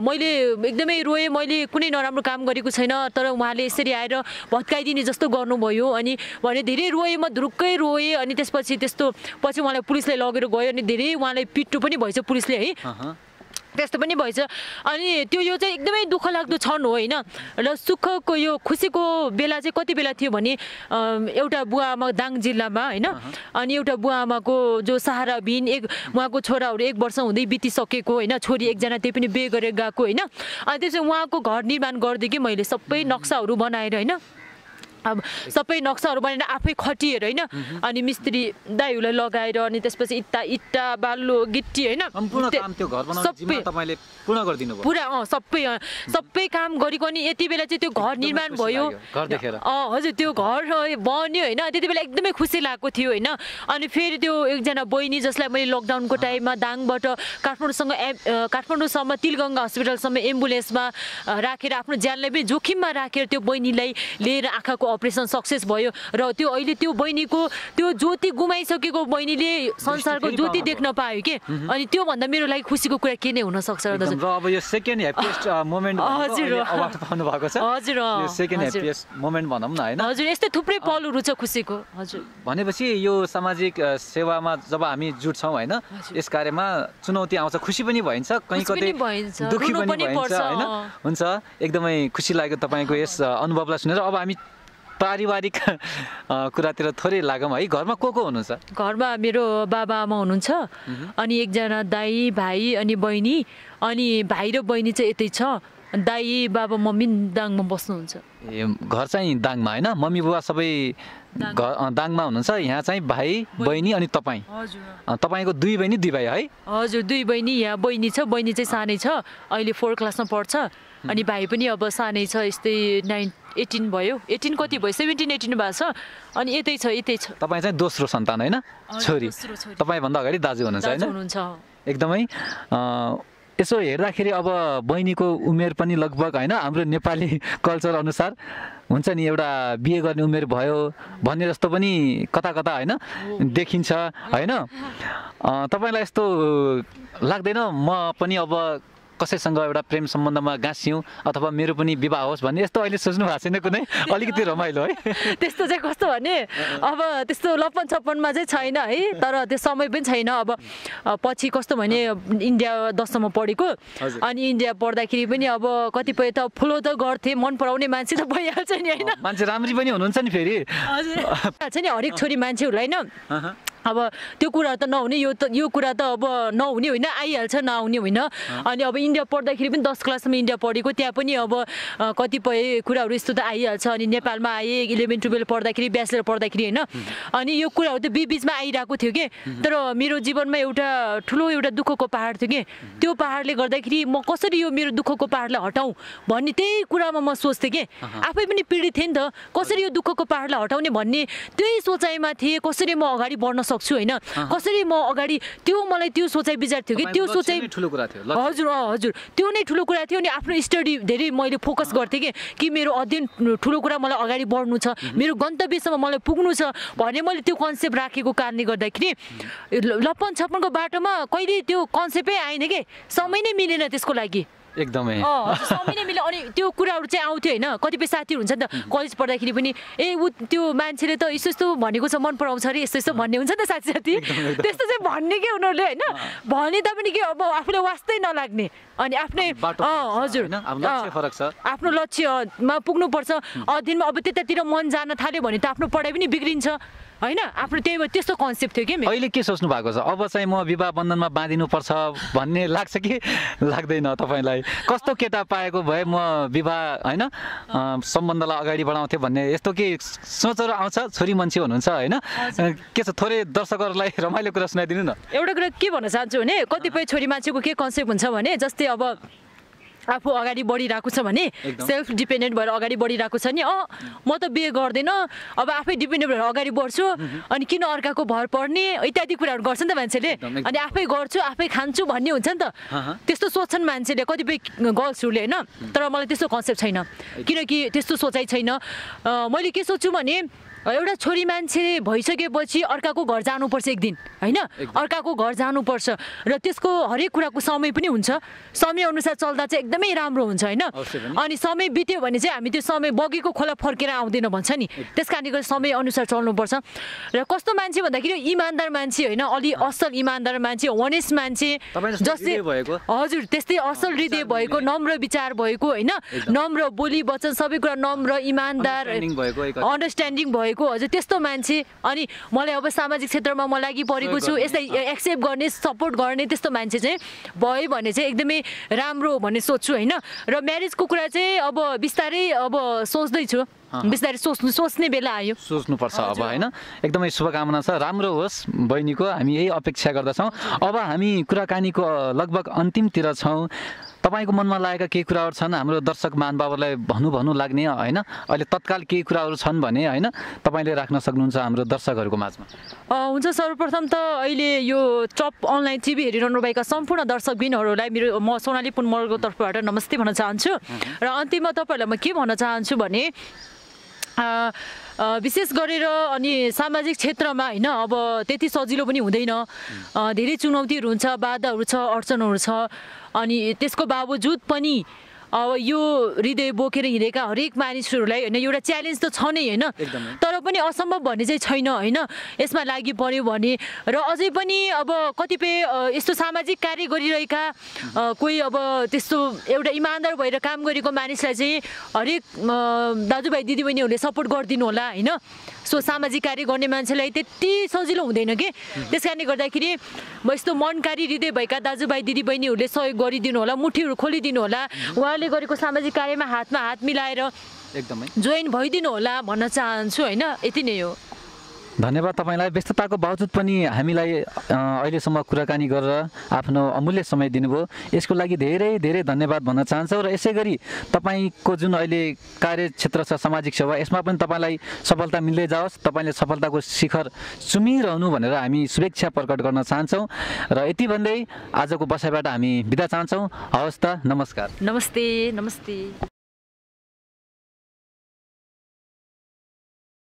मैले एकदमै रोएँ, मैले कुनै नराम्रो काम गरेको छैन। तर उहाँले यसरी आएर भत्काइदिने जस्तो गर्नुभयो। अनि भने धेरै रोएँ म, धुरुक्कै रोएँ। अनि त्यसपछि पछि उहाँलाई पुलिसलाई लगेर गयो। अनि धेरै उहाँलाई पिट्नु पनि भएछ पुलिसले है, त्यस्तो पनि भएछ। अनि त्यो यो चाहिँ एकदमै दुःख लाग्दो क्षण हो होइन। र सुखको यो खुसीको बेला चाहिँ कति बेला थियो भने एउटा बुवा आमा दाङ जिल्लामा होइन, अनि एउटा बुवा आमाको जो सहारा अभियान, उहाँको छोराहरू 1 वर्ष हुँदै बितिसकेको होइन, छोरी एकजना त्यही पनि बिहे गरेर गएको होइन। अनि त्यसपछि उहाँको घर निर्माण गरिदिएँ कि मैले, सबै नक्साहरू बनाएर होइन, अब सबै नक्साहरू बनाएर आफै खटिएर होइन। अनि मिस्त्री दाइहरूलाई लगाएर अनि त्यसपछि इट्टा बालु गिट्टी होइन सबै पूर्ण गरिदिनु भयो पुरा। सबै काम गरेको। अनि यति बेला चाहिँ त्यो घर निर्माण भयो, हजुर त्यो घर बन्यो होइन। त्यति बेला एकदमै खुसी लागेको थियो होइन। अनि फेरि त्यो एकजना बहिनी जसलाई मैले लकडाउनको टाइममा दाङबाट काठमाडौँसम्म तिलगङ्गा हस्पिटलसम्म एम्बुलेन्समा राखेर आफ्नो ज्यानलाई पनि जोखिममा राखेर त्यो बहिनीलाई लिएर आँखाको अपरेसन सक्सेस भयो। र त्यो अहिले त्यो बहिनीको त्यो ज्योति गुमाइसकेको बहिनीले संसारको ज्योति देख्न पायो कि। अनि त्योभन्दा मेरो लागि खुसीको कुरा के नै हुनसक्छ र दाजु। र अब यो सेकेन्ड ह्याप्पिएस्ट मोमेन्ट अवार्ड पाउनु भएको छ, हजुर यो सेकेन्ड ह्याप्पिएस्ट मोमेन्ट भनौँ न होइन। हजुर यस्तै थुप्रै पलहरू छ खुसीको। हजुर भनेपछि यो सामाजिक सेवामा जब हामी जुट्छौँ होइन, यस कार्यमा चुनौती आउँछ, खुसी पनि भइन्छ, कहीँ कतै दुःखी पनि भइन्छ होइन। हुन्छ, एकदमै खुसी लाग्यो तपाईँको यस अनुभवलाई सुनेर। अब हामी पारिवारिक कुरातिर थोरै लागौँ है। घरमा को हुनुहुन्छ? घरमा मेरो बाबा आमा हुनुहुन्छ, अनि एकजना दाइ भाइ अनि बहिनी। अनि भाइ र बहिनी चाहिँ यतै छ। दाई बाबा मम्मी दाङमा बस्नुहुन्छ। ए घर चाहिँ दाङमा होइन, मम्मी बुबा सबै दाङमा हुनुहुन्छ, यहाँ चाहिँ भाइ बहिनी अनि तपाईँ। हजुर तपाईँको 2 बहिनी 2 भाइ है? हजुर 2 बहिनी, यहाँ बहिनी छ, बहिनी चाहिँ सानै छ, अहिले 4 क्लासमा पढ्छ। अनि भाइ पनि अब सानै छ, यस्तै 18 भयो, 18 कति भयो, 17-18 भएको छ। अनि यतै छ। तपाईँ चाहिँ दोस्रो सन्तान होइन, छोरी? तपाईँभन्दा अगाडि दाजु हुनुहुन्छ होइन? एकदमै यसो हेर्दाखेरि अब बहिनीको उमेर पनि लगभग होइन हाम्रो नेपाली कल्चर अनुसार हुन्छ नि, एउटा बिहे गर्ने उमेर भयो भन्ने जस्तो पनि कता होइन देखिन्छ होइन? तपाईँलाई यस्तो लाग्दैन म पनि अब कसैसँग एउटा प्रेम सम्बन्धमा गाँसिउँ अथवा मेरो पनि विवाह होस् भन्ने यस्तो अहिले सोच्नु भएको छैन कुनै? अलिकति रमाइलो है? त्यस्तो चाहिँ कस्तो भने अब त्यस्तो लप्पन छप्पनमा चाहिँ छैन है, तर त्यो समय पनि छैन। अब पछि कस्तो भने इन्डिया 10 पढेको, अनि इन्डिया पढ्दाखेरि पनि अब कतिपय त फलो त गर्थेँ, मन पराउने मान्छे त भइहाल्छ नि होइन? मान्छे राम्री पनि हुनुहुन्छ नि फेरि? हजुर नि, हरेक छोरी मान्छेहरूलाई होइन अब त्यो कुरा त नहुने, यो कुरा त अब नहुने होइन, आइहाल्छ, नआउने होइन। अनि अब इन्डिया पढ्दाखेरि पनि 10 क्लासमा इन्डिया पढेको, त्यहाँ पनि अब कतिपय कुराहरू यस्तो त आइहाल्छ। अनि नेपालमा आएँ 11-12 पढ्दाखेरि, ब्याचलर पढ्दाखेरि होइन, अनि यो कुराहरू त बिचमा आइरहेको थियो कि। तर मेरो जीवनमा एउटा दुःखको पहाड थियो कि, त्यो पहाडले गर्दाखेरि म कसरी यो मेरो दुःखको पहाडलाई हटाउँ भन्ने त्यही कुरामा म सोच्थेँ कि। आफै पनि पीडित थिएँ नि त, कसरी यो दुःखको पहाडलाई हटाउने भन्ने त्यही सोचाइमा थिएँ। कसरी म अगाडि बढ्न सक्छु होइन, कसरी म अगाडि, मलाई त्यो सोचाइ विचार थियो कि। त्यो सोचाइ ठुलो कुरा थियो। हजुर त्यो नै ठुलो कुरा थियो। अनि आफ्नो स्टडी धेरै मैले फोकस गर्थेँ कि मेरो अध्ययन ठुलो कुरा, मलाई अगाडि बढ्नु छ, मेरो गन्तव्यसम्म मलाई पुग्नु छ भने मैले त्यो कन्सेप्ट राखेको कारणले गर्दाखेरि लप्पन छप्पनको बाटोमा कहिले त्यो कन्सेप्टै आएन कि, समय नै मिलेन त्यसको लागि। एकदमै समय नै मिल्यो। अनि त्यो कुराहरू चाहिँ आउँथ्यो होइन, कतिपय साथीहरू हुन्छ नि त कलेज पढ्दाखेरि पनि, त्यो मान्छेले त यस्तो भनेको छ, मन पराउँछ अरे, यस्तो भन्ने हुन्छ नि त साथी। त्यस्तो चाहिँ भन्ने कि उनीहरूले होइन, भने तापनि कि अब आफूले वास्तै नलाग्ने। अनि आफ्नै हजुर आफ्नो लक्ष्यमा पुग्नुपर्छ। अध्ययनमा अब त्यतातिर मन जान थाल्यो भने त आफ्नो पढाइ पनि बिग्रिन्छ होइन? आफ्नो त्यस्तो कन्सेप्ट थियो कि। अहिले के सोच्नु भएको छ? अब चाहिँ म विवाह बन्धनमा बाँधिनुपर्छ भन्ने लाग्छ कि लाग्दैन तपाईँलाई? कस्तो केटा पाएको भए म विवाह होइन सम्बन्धलाई अगाडि बढाउँथेँ भन्ने यस्तो के सोचहरू आउँछ? छोरी मान्छे हुनुहुन्छ होइन, के छ, थोरै दर्शकहरूलाई रमाइलो कुरा सुनाइदिनु न। एउटा कुरा के भन्न चाहन्छु भने, कतिपय छोरी मान्छेको के कन्सेप्ट हुन्छ भने, जस्तै अब आफू अगाडि बढिरहेको छ भने, सेल्फ डिपेन्डेन्ट भएर अगाडि बढिरहेको छ नि, म त बिहे गर्दैन, अब आफै डिपेन्डेन्ट भएर अगाडि बढ्छु, अनि किन अर्काको भर पर्ने इत्यादि कुराहरू गर्छ नि त मान्छेले। अनि आफै गर्छु, आफै खान्छु भन्ने हुन्छ नि त, त्यस्तो सोच्छन् मान्छेले, कतिपय गर्ल्सहरूले होइन। तर मलाई त्यस्तो कन्सेप्ट छैन, किनकि त्यस्तो सोचाइ छैन। मैले के सोच्छु भने, एउटा छोरी मान्छे भइसकेपछि अर्काको घर जानुपर्छ एक दिन होइन, अर्काको घर जानुपर्छ, र त्यसको हरेक कुराको समय पनि हुन्छ। समय अनुसार चल्दा चाहिँ एकदमै राम्रो हुन्छ होइन। अनि समय बित्यो भने चाहिँ हामी त्यो समय बगेको खोला फर्केर आउँदैन भन्छ नि, त्यस कारणले गर्दा समय अनुसार चल्नुपर्छ। र कस्तो मान्छे भन्दाखेरि इमान्दार मान्छे होइन, अलि असल इमान्दार मान्छे, अनेस्ट मान्छे, जस्तै हजुर त्यस्तै असल हृदय भएको, नम्र विचार भएको होइन, नम्र बोली वचन सबै कुरा नम्र इमान्दार अन्डरस्ट्यान्डिङ भएको, हजुर त्यस्तो मान्छे। अनि मलाई अब सामाजिक क्षेत्रमा म लागि परेको छु, यसलाई एक्सेप्ट गर्ने, सपोर्ट गर्ने त्यस्तो मान्छे चाहिँ भयो भने चाहिँ एकदमै राम्रो भन्ने सोच्छु होइन। र म्यारेजको कुरा चाहिँ अब बिस्तारै अब सोच्दैछु, बिस्तारै सोच्ने बेला आयो, सोच्नुपर्छ अब होइन। एकदमै शुभकामना छ, राम्रो होस् बहिनीको, हामी यही अपेक्षा गर्दछौँ। अब हामी कुराकानीको लगभग अन्तिमतिर छौँ। तपाईँको मनमा लागेका केही कुराहरू छन् हाम्रो दर्शक महानुभावहरूलाई भन्नु लाग्ने होइन, अहिले तत्काल केही कुराहरू छन् भने होइन तपाईँले राख्न सक्नुहुन्छ हाम्रो दर्शकहरूको माझमा? हुन्छ, सर्वप्रथम त अहिले यो टप अनलाइन टिभी हेरिरहनुभएका सम्पूर्ण दर्शकबिनहरूलाई म सोनाली पुन मलको तर्फबाट नमस्ते भन्न चाहन्छु। र अन्तिममा तपाईँहरूलाई म के भन्न चाहन्छु भने, विशेष गरेर अनि सामाजिक क्षेत्रमा होइन अब त्यति सजिलो पनि हुँदैन, धेरै चुनौतीहरू हुन्छ, बाधाहरू छ, अडचनहरू छ। अनि त्यसको बावजुद पनि अब यो हृदय बोकेर हिँडेका हरेक मानिसहरूलाई होइन एउटा च्यालेन्ज त छ नै होइन, तर पनि असम्भव भन्ने चाहिँ छैन होइन। यसमा लागि पर्यो भने र अझै पनि अब कतिपय यस्तो सामाजिक कार्य गरिरहेका कोही अब त्यस्तो एउटा इमान्दार भएर काम गरेको मानिसलाई चाहिँ हरेक दाजुभाइ दिदीबहिनीहरूले सपोर्ट गरिदिनु होला होइन। सो सामाजिक कार्य गर्ने मान्छेलाई त्यति सजिलो हुँदैन कि, त्यस कारणले गर्दाखेरि यस्तो मनकारी हृदय भएका दाजुभाइ दिदीबहिनीहरूले सहयोग गरिदिनु होला, मुठीहरू खोलिदिनु होला, उहाँहरूले गरेको सामाजिक कार्यमा हातमा हात मिलाएर एकदमै जोइन भइदिनु होला भन्न चाहन्छु होइन। यति नै हो। धन्यवाद तपाईँलाई। व्यस्तताको बावजुद पनि हामीलाई अहिलेसम्म कुराकानी गरेर आफ्नो अमूल्य समय दिनुभयो, यसको लागि धेरै धेरै धन्यवाद भन्न चाहन्छौँ। र यसै गरी तपाईँको जुन अहिले कार्यक्षेत्र छ सामाजिक सेवा, यसमा पनि तपाईँलाई सफलता मिल्दै जाओस्, तपाईँले सफलताको शिखर चुमिरहनु भनेर हामी शुभेच्छा प्रकट गर्न चाहन्छौँ। र यति भन्दै आजको बसाइबाट हामी बिदा चाहन्छौँ। हवस् त, नमस्कार। नमस्ते।